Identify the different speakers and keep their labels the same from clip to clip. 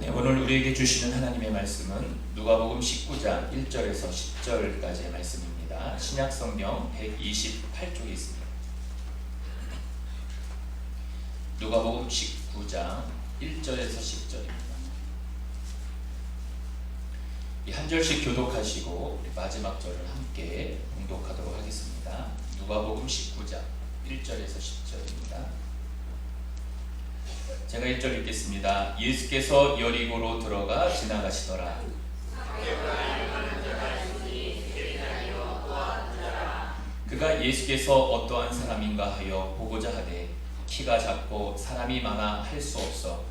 Speaker 1: 네, 오늘 우리에게 주시는 하나님의 말씀은 누가복음 19장 1절에서 10절까지의 말씀입니다. 신약성경 128쪽에 있습니다. 누가복음 19장 1절에서 10절입니다. 한 절씩 교독하시고 우리 마지막 절을 함께 봉독하도록 하겠습니다. 누가복음 19장 1절에서 10절입니다. 제가 1절 읽겠습니다. 예수께서 여리고로 들어가 지나가시더라. 그가 예수께서 어떠한 사람인가 하여 보고자 하되 키가 작고 사람이 많아 할 수 없어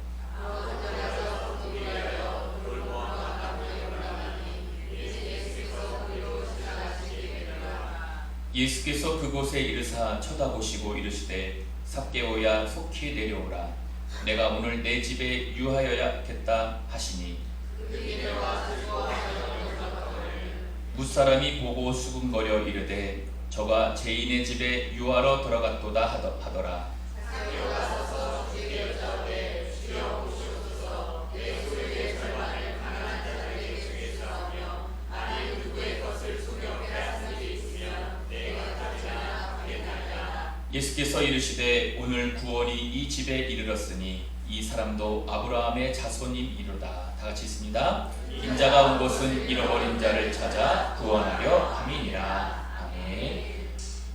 Speaker 1: 예수께서 그곳에 이르사 쳐다보시고 이르시되 삭개오야 속히 내려오라. 내가 오늘 내 집에 유하여야겠다 하시니 무사람이 보고 수군거려 이르되 저가 죄인의 집에 유하러 들어갔도다 하더라. 예수께서 이르시되 오늘 구원이 이 집에 이르렀으니 이 사람도 아브라함의 자손이니로다. 다 같이 있습니다. 인자가 온 것은 잃어버린 자를 찾아 구원하려 함이니라. 아멘.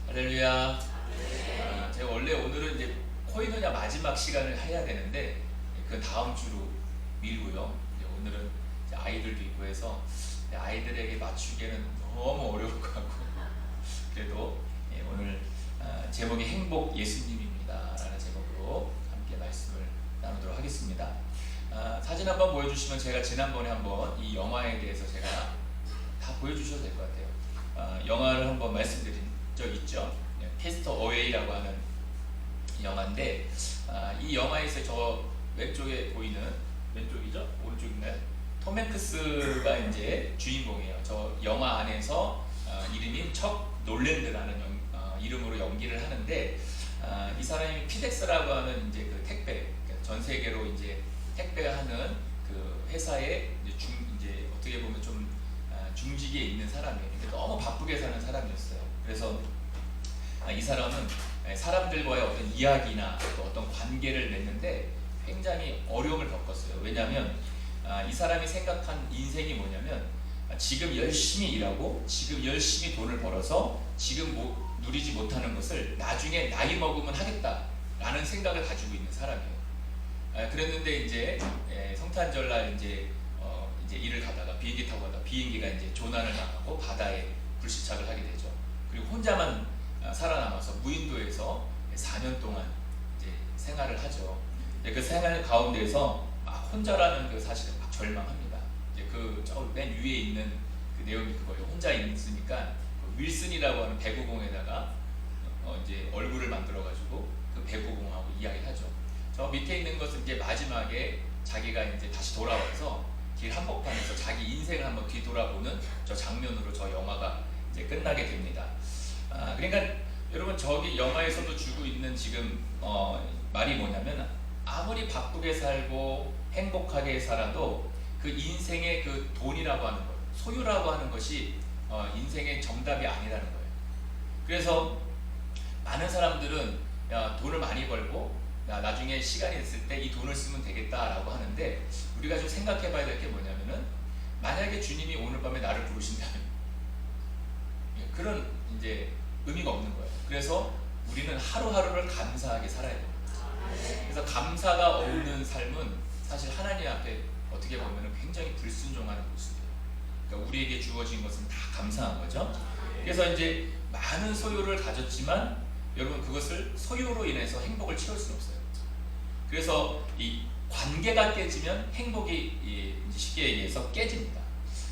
Speaker 1: 할렐루야. 제가 원래 오늘은 이제 코이노냐 마지막 시간을 해야 되는데 그 다음 주로 밀고요. 오늘은 이제 아이들도 있고 해서 아이들에게 맞추기에는 너무 어려울 것 같고 그래도 오늘 제목이 행복 예수님입니다 라는 제목으로 함께 말씀을 나누도록 하겠습니다. 사진 한번 보여주시면 제가 지난번에 한번 이 영화에 대해서 제가 다 보여주셔도 될 것 같아요. 영화를 한번 말씀드린 적 있죠. 캐스터 어웨이라고 하는 영화인데 이 영화에서 저 왼쪽에 보이는 왼쪽이죠? 오른쪽인가요? 톰 행크스가 이제 주인공이에요. 저 영화 안에서 이름이 척 놀랜드라는 이름으로 연기를 하는데 이 사람이 피덱스라고 하는 이제 그 택배 전 세계로 이제 택배하는 그 회사에 이제 어떻게 보면 좀 중직에 있는 사람이에요. 근데 너무 바쁘게 사는 사람이었어요. 그래서 이 사람은 사람들과의 어떤 이야기나 어떤 관계를 맺는데 굉장히 어려움을 겪었어요. 왜냐하면 이 사람이 생각한 인생이 뭐냐면 지금 열심히 일하고 지금 열심히 돈을 벌어서 지금 누리지 못하는 것을 나중에 나이 먹으면 하겠다라는 생각을 가지고 있는 사람이에요. 그랬는데 이제 성탄절날 이제 일을 가다가 비행기 타고 가다가 비행기가 이제 조난을 당하고 바다에 불시착을 하게 되죠. 그리고 혼자만 살아남아서 무인도에서 4년 동안 이제 생활을 하죠. 그 생활 가운데서 막 혼자라는 그 사실을 막 절망합니다. 이제 그 맨 위에 있는 그 내용이 그거예요. 혼자 있으니까 윌슨이라고 하는 배구공에다가 이제 얼굴을 만들어가지고 그 배구공하고 이야기하죠. 저 밑에 있는 것은 이제 마지막에 자기가 이제 다시 돌아와서 길 한복판에서 자기 인생을 한번 뒤돌아보는 저 장면으로 저 영화가 이제 끝나게 됩니다. 그러니까 여러분 저기 영화에서도 주고 있는 지금 말이 뭐냐면 아무리 바쁘게 살고 행복하게 살아도 그 인생의 그 돈이라고 하는 것, 소유라고 하는 것이 인생의 정답이 아니라는 거예요. 그래서 많은 사람들은 돈을 많이 벌고 나중에 시간이 있을 때 이 돈을 쓰면 되겠다라고 하는데 우리가 좀 생각해 봐야 될 게 뭐냐면은 만약에 주님이 오늘 밤에 나를 부르신다면 그런 이제 의미가 없는 거예요. 그래서 우리는 하루하루를 감사하게 살아야 됩니다. 그래서 감사가 없는 삶은 사실 하나님 앞에 어떻게 보면 굉장히 불순종하는 모습이에요. 그러니까 우리에게 주어진 것은 다 감사한 거죠. 그래서 이제 많은 소유를 가졌지만 여러분 그것을 소유로 인해서 행복을 채울 수는 없어요. 그래서 이 관계가 깨지면 행복이 이제 쉽게 얘기해서 깨집니다.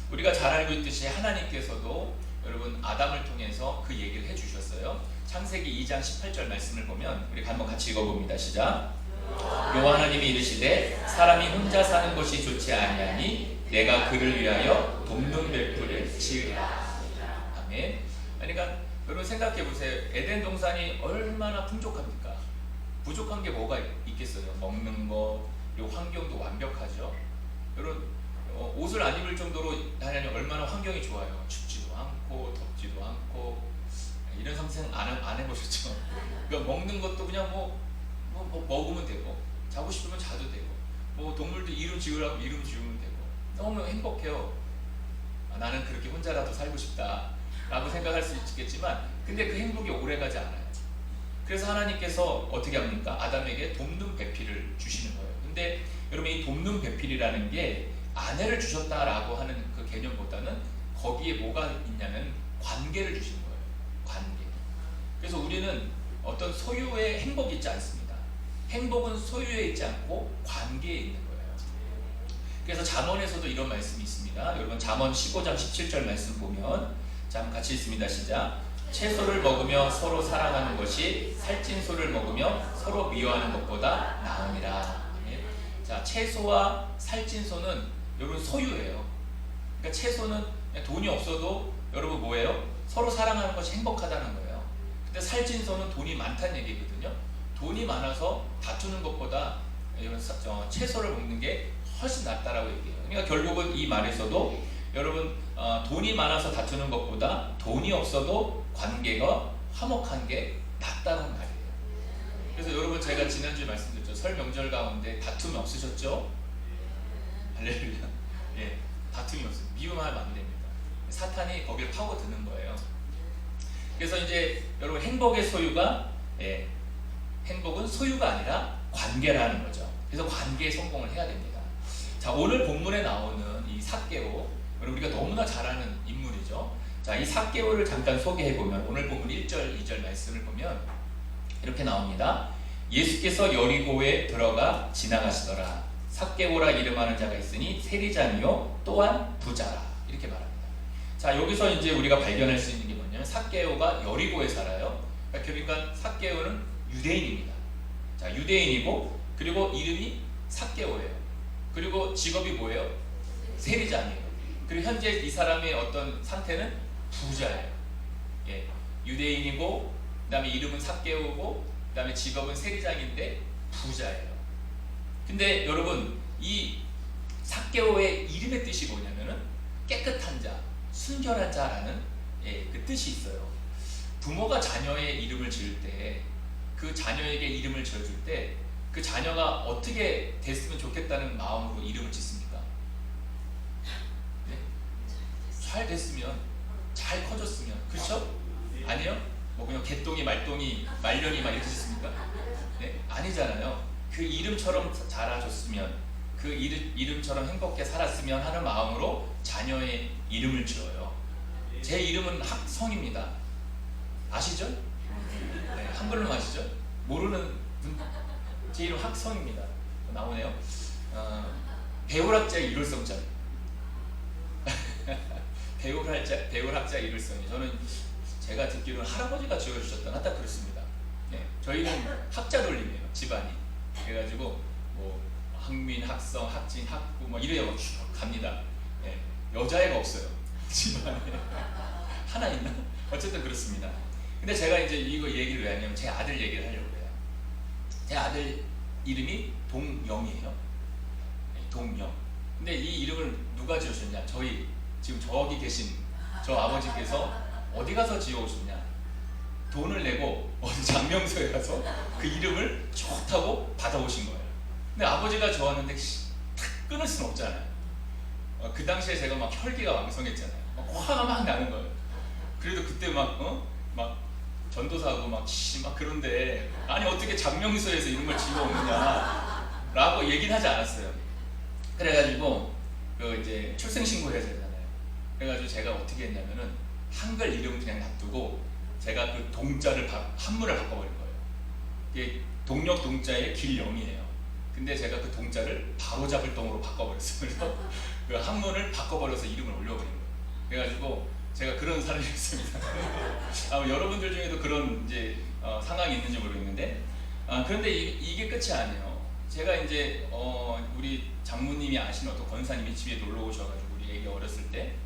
Speaker 1: 우리가 잘 알고 있듯이 하나님께서도 여러분 아담을 통해서 그 얘기를 해주셨어요. 창세기 2장 18절 말씀을 보면 우리 한번 같이 읽어봅니다. 시작. 여호와 하나님이 이르시되 사람이 혼자 사는 것이 좋지 아니하니 내가 그를 위하여 돕는 벨풀을 지으리라. 아멘. 그러니까 여러분 생각해 보세요. 에덴 동산이 얼마나 풍족합니까? 부족한 게 뭐가 있겠어요? 먹는 거, 요 환경도 완벽하죠. 이런 옷을 안 입을 정도로 하나님 얼마나 환경이 좋아요. 춥지도 않고 덥지도 않고. 이런 상상 안 해보셨죠? 그러니까 먹는 것도 그냥 뭐 먹으면 되고, 자고 싶으면 자도 되고, 뭐 동물도 이름 지으라고 이름 지으면 되고, 너무 행복해요. 나는 그렇게 혼자라도 살고 싶다 라고 생각할 수 있겠지만, 근데 그 행복이 오래가지 않아요. 그래서 하나님께서 어떻게 합니까? 아담에게 돕는 배필을 주시는 거예요. 근데 여러분, 이 돕는 배필이라는 게 아내를 주셨다라고 하는 그 개념보다는 거기에 뭐가 있냐면 관계를 주시는 거예요. 관계. 그래서 우리는 어떤 소유의 행복이 있지 않습니다. 행복은 소유에 있지 않고 관계에 있는 거예요. 그래서 잠언에서도 이런 말씀이 있습니다. 여러분, 잠언 15장 17절 말씀 보면, 자, 한번 같이 읽습니다. 시작. 채소를 먹으며 서로 사랑하는 것이 살찐 소를 먹으며 서로 미워하는 것보다 나으니라. 자, 채소와 살찐 소는 여러분 소유예요. 그러니까 채소는 돈이 없어도 여러분 뭐예요? 서로 사랑하는 것이 행복하다는 거예요. 근데 살찐 소는 돈이 많다는 얘기거든요. 돈이 많아서 다투는 것보다 채소를 먹는 게 훨씬 낫다라고 얘기해요. 그러니까 결국은 이 말에서도 여러분, 돈이 많아서 다투는 것보다 돈이 없어도 관계가 화목한 게 낫다는 말이에요. 그래서 여러분, 제가 지난주에 말씀드렸죠. 설 명절 가운데 다툼이 없으셨죠? 할렐루야. 예, 다툼이 없어요. 미움하면 안 됩니다. 사탄이 거기를 파고드는 거예요. 그래서 이제 여러분, 행복의 소유가, 행복은 소유가 아니라 관계라는 거죠. 그래서 관계에 성공을 해야 됩니다. 자, 오늘 본문에 나오는 이 삭개오, 우리가 너무나 잘 아는 인물이죠. 자, 이 삭개오를 잠깐 소개해보면, 오늘 본문 1절, 2절 말씀을 보면 이렇게 나옵니다. 예수께서 여리고에 들어가 지나가시더라. 삭개오라 이름하는 자가 있으니 세리장이요 또한 부자라. 이렇게 말합니다. 자, 여기서 이제 우리가 발견할 수 있는 게 뭐냐면, 삭개오가 여리고에 살아요. 그러니까 삭개오는 유대인입니다. 자, 유대인이고, 그리고 이름이 삭개오예요. 그리고 직업이 뭐예요? 세리장이에요. 그리고 현재 이 사람의 어떤 상태는 부자예요. 예, 유대인이고, 그 다음에 이름은 삭개오고, 그 다음에 직업은 세리장인데 부자예요. 근데 여러분, 이 삭개오의 이름의 뜻이 뭐냐면은 깨끗한 자, 순결한 자라는 그 뜻이 있어요. 부모가 자녀의 이름을 지을 때, 그 자녀에게 이름을 지어줄 때 그 자녀가 어떻게 됐으면 좋겠다는 마음으로 이름을 짓습니까? 네? 잘 됐으면, 잘 커졌으면, 그렇죠? 아니요? 뭐 그냥 개똥이, 말똥이, 말년이 막 이렇게 짓습니까? 네? 아니잖아요. 그 이름처럼 자라줬으면, 그 이름처럼 행복하게 살았으면 하는 마음으로 자녀의 이름을 지어요. 제 이름은 학성입니다. 아시죠? 네, 한글로 아시죠? 모르는 분, 제 이름 학성입니다. 나오네요. 배울학자 이룰성자. 배울학자 이룰성이. 저는 제가 듣기로는 할아버지가 지어주셨다나 딱 그렇습니다. 네, 저희는 학자 돌림이에요, 집안이. 그래가지고 뭐 학민, 학성, 학진, 학부 뭐 이래요. 쭉 갑니다. 네, 여자애가 없어요, 집안에. 하나 있나? 어쨌든 그렇습니다. 근데 제가 이제 이거 얘기를 왜 하냐면, 제 아들 얘기를 하려고 해요. 제 아들 이름이 동영이에요. 네, 동영. 근데 이 이름을 누가 지으셨냐? 저희 지금 저기 계신 저 아버지께서 어디 가서 지어오셨냐? 돈을 내고 어디 장명소에 가서 그 이름을 좋다고 받아오신 거예요. 근데 아버지가 좋았는데 끊을 수는 없잖아요. 그 당시에 제가 막 혈기가 왕성했잖아요. 막 화가 막 나는 거예요. 그래도 그때 막 전도사하고 막 그런데, 아니 어떻게 장명소에서 이런 걸 지어오느냐 라고 얘기는 하지 않았어요. 그래가지고 그 이제 출생신고 해야 되잖아요. 그래가지고 제가 어떻게 했냐면은 한글 이름 그냥 놔두고 제가 그 동자를 한문을 바꿔버린 거예요. 이게 동력 동자의 길영이에요. 근데 제가 그 동자를 바로잡을 동으로 바꿔버렸어요. 그래서 그 한문을 바꿔버려서 이름을 올려버린 거예요. 그래가지고 제가 그런 사람이었습니다. 아마 여러분들 중에도 그런 이제 상황이 있는지 모르겠는데, 그런데 이게 끝이 아니에요. 제가 이제 우리 장모님이 아시는 어떤 권사님이 집에 놀러 오셔가지고 우리 애기 어렸을 때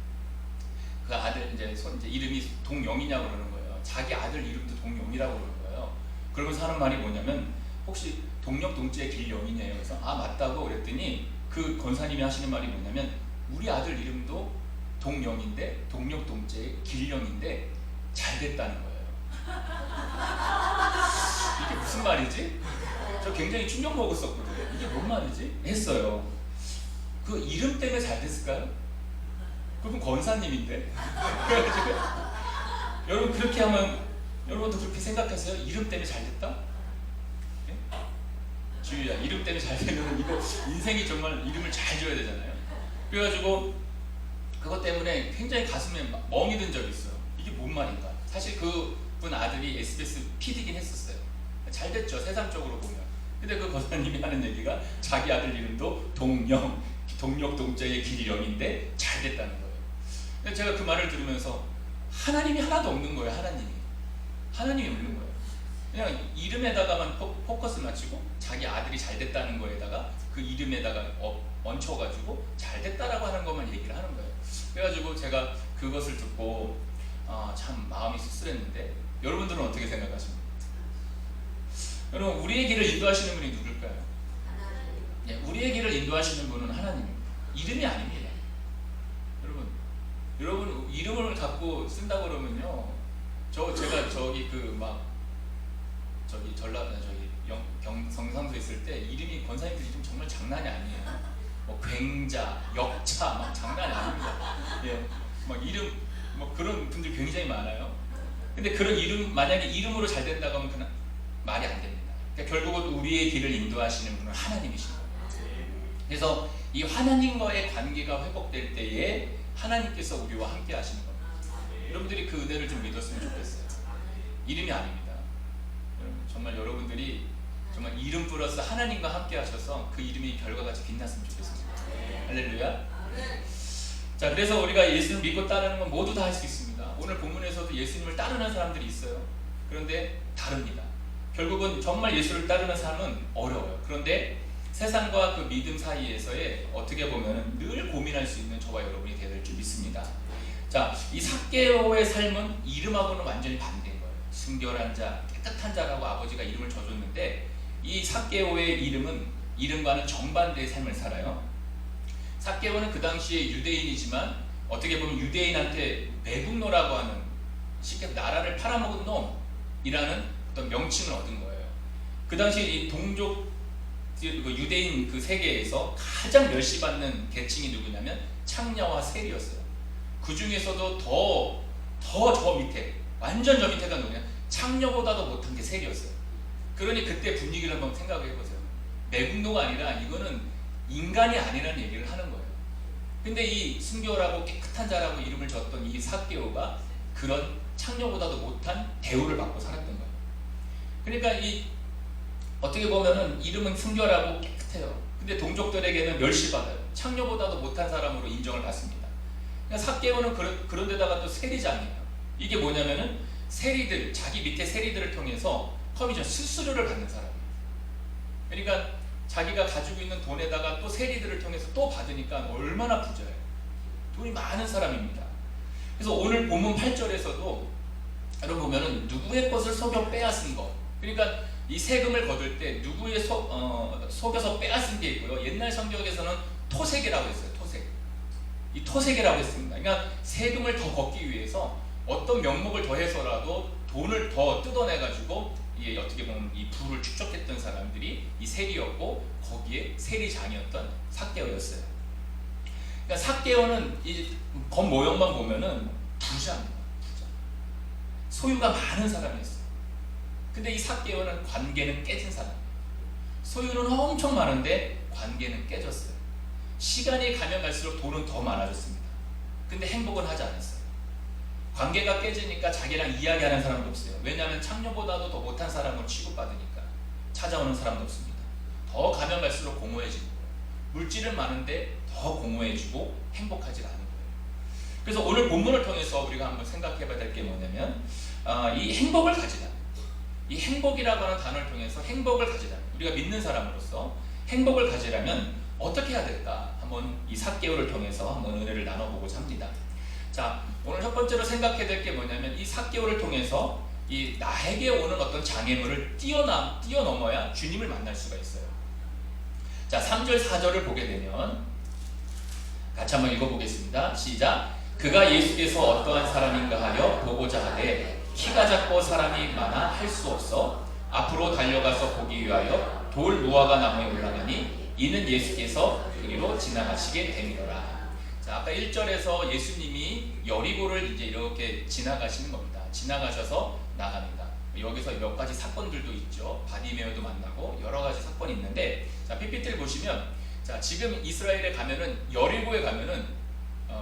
Speaker 1: 그 아들 이제 이름이 동영이냐고 그러는 거예요. 자기 아들 이름도 동영이라고 그러는 거예요. 그러면서 하는 말이 뭐냐면, 혹시 동력 동자의 길영이냐요. 그래서 맞다고 그랬더니 그 권사님이 하시는 말이 뭐냐면 우리 아들 이름도 동영인데 동력동자의 길영인데 잘 됐다는 거예요. 이게 무슨 말이지? 저 굉장히 충격 먹었었거든요. 이게 뭔 말이지? 했어요. 그 이름 때문에 잘 됐을까요? 그분 권사님인데. 그래가지고 여러분 그렇게 하면 여러분도 그렇게 생각하세요? 이름 때문에 잘 됐다? 네? 주희야, 이름 때문에 잘 되면 이거 인생이 정말 이름을 잘 줘야 되잖아요. 그래가지고 그것 때문에 굉장히 가슴에 멍이 든 적이 있어요. 이게 뭔 말인가? 사실 그분 아들이 SBS PD긴 했었어요. 잘 됐죠, 세상적으로 보면. 근데 그 권사님이 하는 얘기가 자기 아들 이름도 동력동자의 길영인데 잘 됐다는 거예요. 근데 제가 그 말을 들으면서 하나님이 하나도 없는 거예요. 하나님이 없는 거예요. 그냥 이름에다가만 포커스 맞추고 자기 아들이 잘 됐다는 거에다가 그 이름에다가 얹혀가지고 잘 됐다라고 하는 것만 얘기를 하는 거예요. 그래가지고 제가 그것을 듣고 참 마음이 씁쓸했는데 여러분들은 어떻게 생각하십니까? 여러분, 우리의 길을 인도하시는 분이 누굴까요? 네, 우리의 길을 인도하시는 분은 하나님입니다. 이름이 아닙니다. 여러분 이름을 갖고 쓴다 그러면요, 제가 경상도 있을 때 이름이 권사님들이 좀 정말 장난이 아니에요. 뭐 굉자, 역차 막 장난이 아닙니다. 예, 막 이름 뭐 그런 분들 굉장히 많아요. 근데 그런 이름, 만약에 이름으로 잘 된다고 하면 그냥 말이 안 됩니다. 그러니까 결국은 우리의 길을 인도하시는 분은 하나님이신 거예요. 그래서 이 하나님과의 관계가 회복될 때에 하나님께서 우리와 함께 하시는 겁니다. 여러분들이 그 은혜를 좀 믿었으면 좋겠어요. 이름이 아닙니다. 정말 여러분들이 정말 이름 플러스 하나님과 함께 하셔서 그 이름이 별과 같이 빛났으면 좋겠습니다. 할렐루야. 자, 그래서 우리가 예수를 믿고 따르는 건 모두 다 할 수 있습니다. 오늘 본문에서도 예수님을 따르는 사람들이 있어요. 그런데 다릅니다. 결국은 정말 예수를 따르는 삶은 어려워요. 그런데 세상과 그 믿음 사이에서의 어떻게 보면 늘 고민할 수 있는 저와 여러분이 되어야 될 줄 믿습니다. 자, 이 삭개오의 삶은 이름하고는 완전히 반대인 거예요. 순결한 자, 깨끗한 자라고 아버지가 이름을 줘줬는데 이 삭개오의 이름과는 정반대의 삶을 살아요. 삭개오는 그 당시에 유대인이지만 어떻게 보면 유대인한테 매국노라고 하는, 쉽게 나라를 팔아먹은 놈이라는 어떤 명칭을 얻은 거예요. 그 당시 이 동족 유대인 그 세계에서 가장 멸시받는 계층이 누구냐면 창녀와 세리였어요. 그 중에서도 더 저 밑에, 완전 저 밑에가 누구냐? 창녀보다도 못한 게 세리였어요. 그러니 그때 분위기를 한번 생각해 보세요. 매국노가 아니라 이거는 인간이 아니라는 얘기를 하는 거예요. 근데 이 순결하고 깨끗한 자라고 이름을 줬던 이 삭개오가 그런 창녀보다도 못한 대우를 받고 살았던 거예요. 그러니까 이 어떻게 보면은 이름은 순결하고 깨끗해요. 근데 동족들에게는 멸시받아요. 창녀보다도 못한 사람으로 인정을 받습니다. 그러니까 삭개오는 그런 데다가 또 세리장이에요. 이게 뭐냐면은 세리들, 자기 밑에 세리들을 통해서 커미션 수수료를 받는 사람이에요. 그러니까 자기가 가지고 있는 돈에다가 또 세리들을 통해서 또 받으니까 얼마나 부자예요. 돈이 많은 사람입니다. 그래서 오늘 본문 8절에서도 여러분 보면은 누구의 것을 속여 빼앗은 것, 그러니까 이 세금을 거둘 때 누구의 속여서 빼앗은 게 있고요. 옛날 성경에서는 토색이라고 했어요. 이 토색이라고 했습니다. 그러니까 세금을 더 걷기 위해서 어떤 명목을 더해서라도 돈을 더 뜯어내가지고 이게 어떻게 보면 이 부를 축적했던 사람들이 이 세리였고 거기에 세리장이었던 삭개오였어요. 그러니까 삭개오는 이 겉모형만 보면은 부자입니다. 부자. 소유가 많은 사람이었어요. 근데 이 삭개오는 관계는 깨진 사람이에요. 소유는 엄청 많은데 관계는 깨졌어요. 시간이 가면 갈수록 돈은 더 많아졌습니다. 근데 행복은 하지 않았어요. 관계가 깨지니까 자기랑 이야기하는 사람도 없어요. 왜냐하면 창녀보다도 더 못한 사람을 취급받으니까 찾아오는 사람도 없습니다. 더 가면 갈수록 공허해지는 거예요. 물질은 많은데 더 공허해지고 행복하지 않은 거예요. 그래서 오늘 본문을 통해서 우리가 한번 생각해 봐야 될 게 뭐냐면 이 행복을 가지다. 이 행복이라고 하는 단어를 통해서 행복을 가지다. 우리가 믿는 사람으로서 행복을 가지려면 어떻게 해야 될까? 한번 이 삭개오를 통해서 한번 은혜를 나눠보고자 합니다. 자, 오늘 첫 번째로 생각해야 될 게 뭐냐면 이 삭개오를 통해서 이 나에게 오는 어떤 장애물을 뛰어넘어야 주님을 만날 수가 있어요. 자, 3절 4절을 보게 되면 같이 한번 읽어보겠습니다. 시작. 그가 예수께서 어떠한 사람인가 하여 보고자 하되 키가 작고 사람이 많아 할 수 없어 앞으로 달려가서 보기 위하여 돌 무화과 나무에 올라가니 이는 예수께서 그리로 지나가시게 됨이로라. 자, 아까 1절에서 예수님이 여리고를 이제 이렇게 지나가시는 겁니다. 지나가셔서 나갑니다. 여기서 몇 가지 사건들도 있죠. 바디메오도 만나고 여러 가지 사건이 있는데, 자, PPT를 보시면, 자, 지금 이스라엘에 가면은, 여리고에 가면은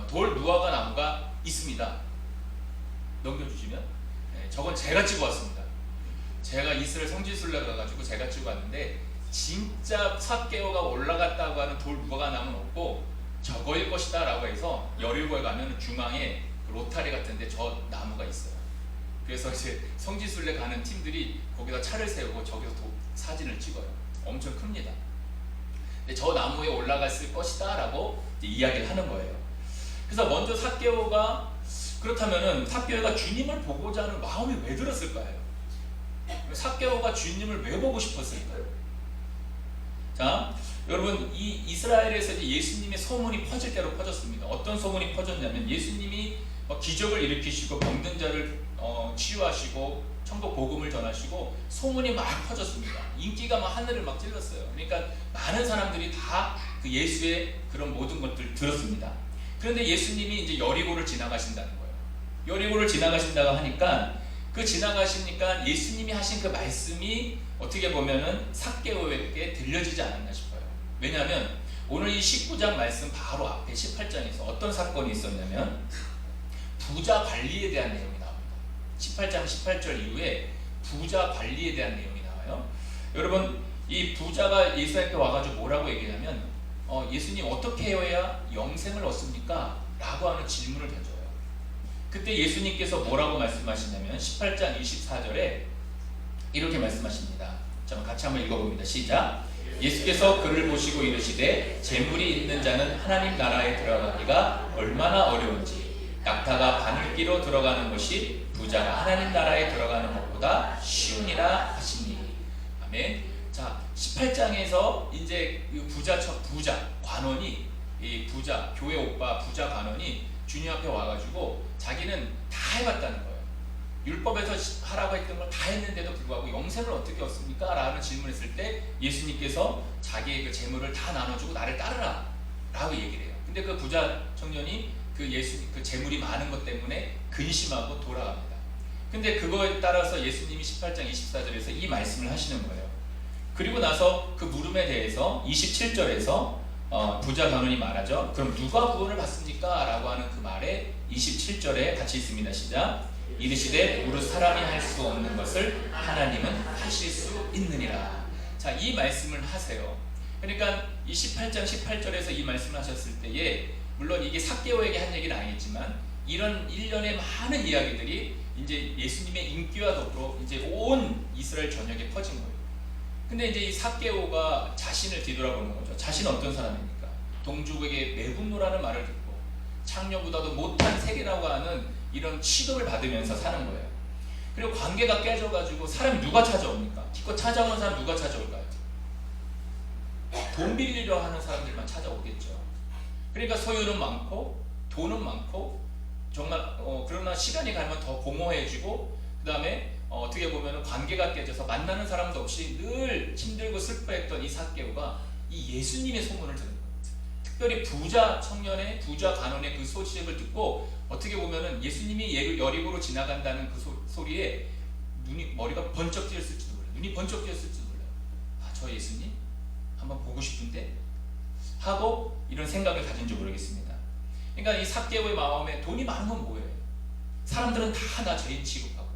Speaker 1: 돌 무화과 나무가 있습니다. 넘겨주시면, 네, 저건 제가 찍어 왔습니다. 제가 이스라엘 성지순례 가가지고 제가 찍어 왔는데, 진짜 삭개오가 올라갔다고 하는 돌 무화과 나무는 없고 저거일 것이다 라고 해서 여리고에 가면 중앙에 로타리 같은데 저 나무가 있어요. 그래서 이제 성지순례 가는 팀들이 거기다 차를 세우고 저기서 사진을 찍어요. 엄청 큽니다. 근데 저 나무에 올라갔을 것이다 라고 이야기를 하는 거예요. 그래서 먼저 삭개오가, 그렇다면은 삭개오가 주님을 보고자 하는 마음이 왜 들었을까요? 삭개오가 주님을 왜 보고 싶었을까요? 자, 여러분, 이 이스라엘에서 이제 예수님의 소문이 퍼질 대로 퍼졌습니다. 어떤 소문이 퍼졌냐면, 예수님이 기적을 일으키시고 병든 자를 치유하시고 천국 복음을 전하시고 소문이 막 퍼졌습니다. 인기가 막 하늘을 막 찔렀어요. 그러니까 많은 사람들이 다 그 예수의 그런 모든 것들을 들었습니다. 그런데 예수님이 이제 여리고를 지나가신다는 거예요. 여리고를 지나가신다고 하니까, 그 지나가시니까 예수님이 하신 그 말씀이 어떻게 보면은 삭개오에게 들려지지 않았나 싶어요. 왜냐하면 오늘 이 19장 말씀 바로 앞에 18장에서 어떤 사건이 있었냐면, 부자 관리에 대한 내용이 나옵니다. 18장 18절 이후에 부자 관리에 대한 내용이 나와요. 여러분, 이 부자가 예수님께 와가지고 뭐라고 얘기하냐면, 예수님 어떻게 해야 영생을 얻습니까? 라고 하는 질문을 던져요. 그때 예수님께서 뭐라고 말씀하시냐면 18장 24절에 이렇게 말씀하십니다. 자, 같이 한번 읽어봅니다. 시작. 예수께서 그를 보시고 이르시되 재물이 있는 자는 하나님 나라에 들어가기가 얼마나 어려운지 낙타가 바늘기로 들어가는 것이 부자가 하나님 나라에 들어가는 것보다 쉬우니라 하시니. 아멘. 자, 18장에서 이제 부자 관원이, 이 부자 교회 오빠 부자 관원이 주님 앞에 와가지고 자기는 다 해봤다는 거예요. 율법에서 하라고 했던 걸 다 했는데도 불구하고 영생을 어떻게 얻습니까? 라는 질문을 했을 때 예수님께서 자기의 그 재물을 다 나눠주고 나를 따르라 라고 얘기를 해요. 근데 그 부자 청년이 그 재물이 많은 것 때문에 근심하고 돌아갑니다. 근데 그거에 따라서 예수님이 18장 24절에서 이 말씀을 하시는 거예요. 그리고 나서 그 물음에 대해서 27절에서 부자 관원이 말하죠. 그럼 누가 구원을 받습니까? 라고 하는 그 말에 27절에 같이 있습니다. 시작. 이르시되 무릇 사람이 할 수 없는 것을 하나님은 하실 수 있느니라. 자, 이 말씀을 하세요. 그러니까 이 18장 18절에서 이 말씀을 하셨을 때에, 물론 이게 삭개오에게 한 얘기는 아니겠지만 이런 일련의 많은 이야기들이 이제 예수님의 인기와 더불어 이제 온 이스라엘 전역에 퍼진 거예요. 근데 이제 이 삭개오가 자신을 뒤돌아보는 거죠. 자신은 어떤 사람입니까? 동족에게 매분노라는 말을 듣고 창녀보다도 못한 세리라고 하는 이런 취급을 받으면서 사는 거예요. 그리고 관계가 깨져가지고 사람이 누가 찾아옵니까? 기껏 찾아오는 사람 누가 찾아올까요? 돈 빌리려 하는 사람들만 찾아오겠죠. 그러니까 소유는 많고 돈은 많고 정말 그러나 시간이 가면 더 공허해지고, 그 다음에 어떻게 보면 관계가 깨져서 만나는 사람도 없이 늘 힘들고 슬퍼했던 이 삭개오가 이 예수님의 소문을 듣는 거예요. 특별히 부자 청년의, 부자 간원의 그 소식을 듣고 어떻게 보면은 예수님이 여리고로 지나간다는 그 소리에 머리가 번쩍 뛰었을지도 몰라요. 눈이 번쩍 뛰었을지도 몰라요. 아, 저 예수님 한번 보고 싶은데 하고 이런 생각을 가진지 모르겠습니다. 그러니까 이 삭개오의 마음에 돈이 많은 건 뭐예요? 사람들은 다 나 죄인 취급하고,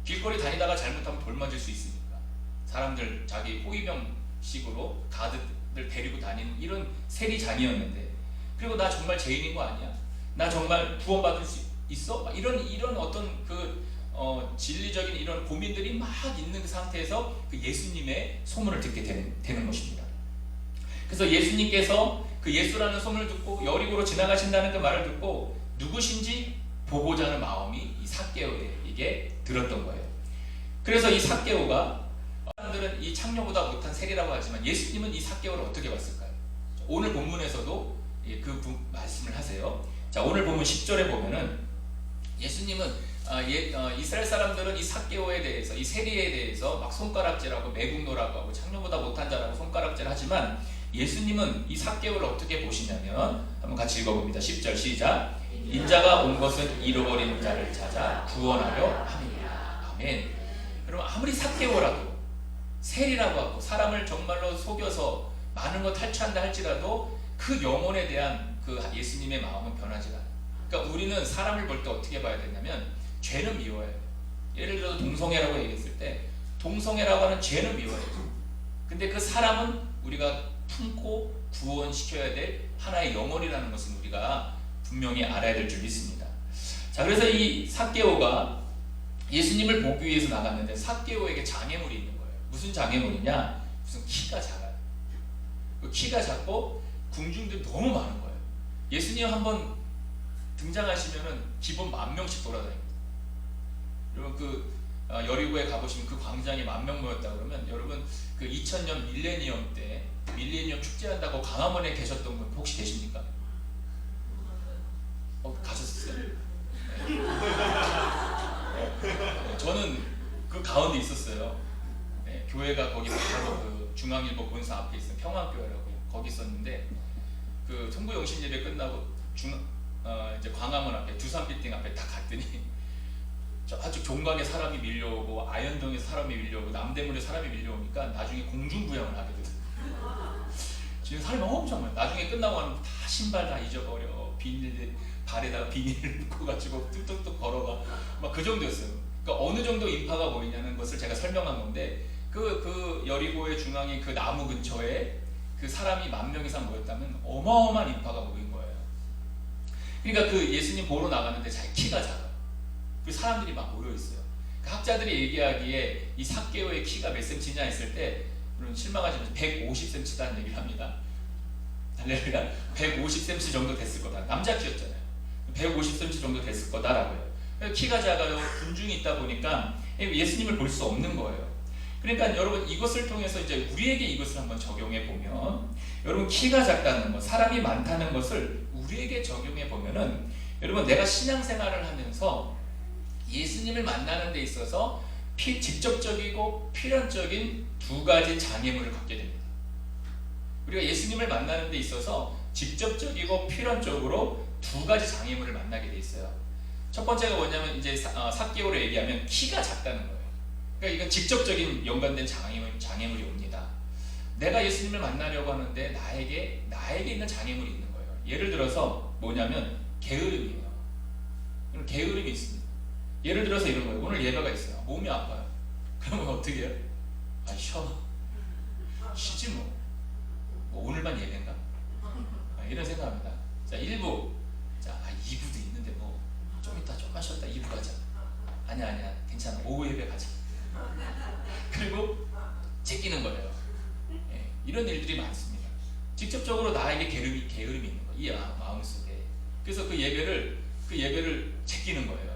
Speaker 1: 길거리 다니다가 잘못하면 돌 맞을 수 있으니까 사람들 자기 호위병식으로 가드들 데리고 다니는 이런 세리장이었는데, 그리고 나 정말 죄인인 거 아니야? 나 정말 구원받을 수 있어? 이런 어떤 진리적인 이런 고민들이 막 있는 그 상태에서 그 예수님의 소문을 듣게 되는 것입니다. 그래서 예수님께서 그 예수라는 소문을 듣고 여리고로 지나가신다는 그 말을 듣고 누구신지 보고자 하는 마음이 이 삭개오에게 들었던 거예요. 그래서 이 삭개오가 사람들은 이 창녀보다 못한 세리라고 하지만 예수님은 이 삭개오를 어떻게 봤을까요? 오늘 본문에서도 그 말씀을 하세요. 자, 오늘 본문 10절에 보면은 예수님은 이스라엘 사람들은 이 삭개오에 대해서, 이 세리에 대해서 막 손가락질하고 매국노라고 하고 창녀보다 못한 자라고 손가락질하지만 예수님은 이 삭개오를 어떻게 보시냐면 한번 같이 읽어봅니다. 10절 시작. 인자가 온 것은 잃어버린 자를 찾아 구원하려 함이라. 아멘. 여러분, 아무리 삭개오라도 세리라고 하고 사람을 정말로 속여서 많은 거 탈취한다 할지라도 그 영혼에 대한 그 예수님의 마음은 변하지 않아요. 그러니까 우리는 사람을 볼 때 어떻게 봐야 되냐면 죄는 미워해요. 예를 들어서 동성애라고 얘기했을 때 동성애라고 하는 죄는 미워해요. 근데 그 사람은 우리가 품고 구원시켜야 될 하나의 영혼이라는 것은 우리가 분명히 알아야 될 줄 믿습니다. 자, 그래서 이 삭개오가 예수님을 보기 위해서 나갔는데 삭개오에게 장애물이 있는 거예요. 무슨 장애물이냐? 무슨 키가 작아요. 그 키가 작고 궁중들이 너무 많은 거예요. 예수님 한번 등장하시면은 기본 10,000명씩 돌아다닙니다. 여러분 그 여리고에 가보시면 그 광장에 10,000명 모였다 그러면 여러분 그 2000년 밀레니엄 때 밀레니엄 축제한다고 광화문에 계셨던 분 혹시 계십니까? 가셨어요? 네. 저는 그 가운데 있었어요. 네, 교회가 거기 바로 그 중앙일보 본사 앞에 있어요. 평안교회라고 거기 있었는데 그 성부영신 예배 끝나고 이제 광화문 앞에 두산빌딩 앞에 다 갔더니 아주 종강에 사람이 밀려오고 아현동에서 사람이 밀려오고 남대문에 사람이 밀려오니까 나중에 공중부양을 하게 됐어요. 지금 사람이 엄청 많아요. 나중에 끝나고 나면 다 신발 다 잊어버려. 발에다가 비닐을 묶어가지고 뚝뚝뚝 걸어가 막 그 정도였어요. 그러니까 어느 정도 인파가 모이냐는 것을 제가 설명한 건데 그 여리고의 중앙에 그 나무 근처에 그 사람이 10,000명 이상 모였다면 어마어마한 인파가 모인 거예요. 그러니까 그 예수님 보러 나갔는데 자기 키가 작아요. 그 사람들이 막 모여 있어요. 그 학자들이 얘기하기에 이 삭개오의 키가 몇 센치냐 했을 때 물론 실망하지만 150cm라는 얘기를 합니다. 할렐루야. 150cm 정도 됐을 거다. 남자 키였잖아요. 150cm 정도 됐을 거다라고요. 키가 작아요. 군중이 있다 보니까 예수님을 볼 수 없는 거예요. 그러니까 여러분 이것을 통해서 이제 우리에게 이것을 한번 적용해 보면 여러분 키가 작다는 것, 사람이 많다는 것을 우리에게 적용해 보면은 여러분 내가 신앙생활을 하면서 예수님을 만나는 데 있어서 직접적이고 필연적인 두 가지 장애물을 갖게 됩니다. 우리가 예수님을 만나는 데 있어서 직접적이고 필연적으로 두 가지 장애물을 만나게 돼 있어요. 첫 번째가 뭐냐면 이제 삭개오를 얘기하면 키가 작다는 거예요. 그러니까 이건 직접적인 연관된 장애물이 옵니다. 내가 예수님을 만나려고 하는데 나에게 있는 장애물이 있는 거예요. 예를 들어서 뭐냐면 게으름이에요. 게으름이 있습니다. 예를 들어서 이런 거예요. 오늘 예배가 있어요. 몸이 아파요. 그러면 어떻게 해요? 쉬어. 쉬지 뭐. 오늘만 예배인가? 이런 생각합니다. 자, 1부. 자, 2부도 있는데 뭐 좀 이따 좀만 쉬었다 2부 가자. 아니야 괜찮아. 오후 예배 가자. 그리고 제끼는 거예요. 이런 일들이 많습니다. 직접적으로 나에게 게으름이 있는 거예요. 이 마음속에. 그래서 그 예배를 제끼는 거예요.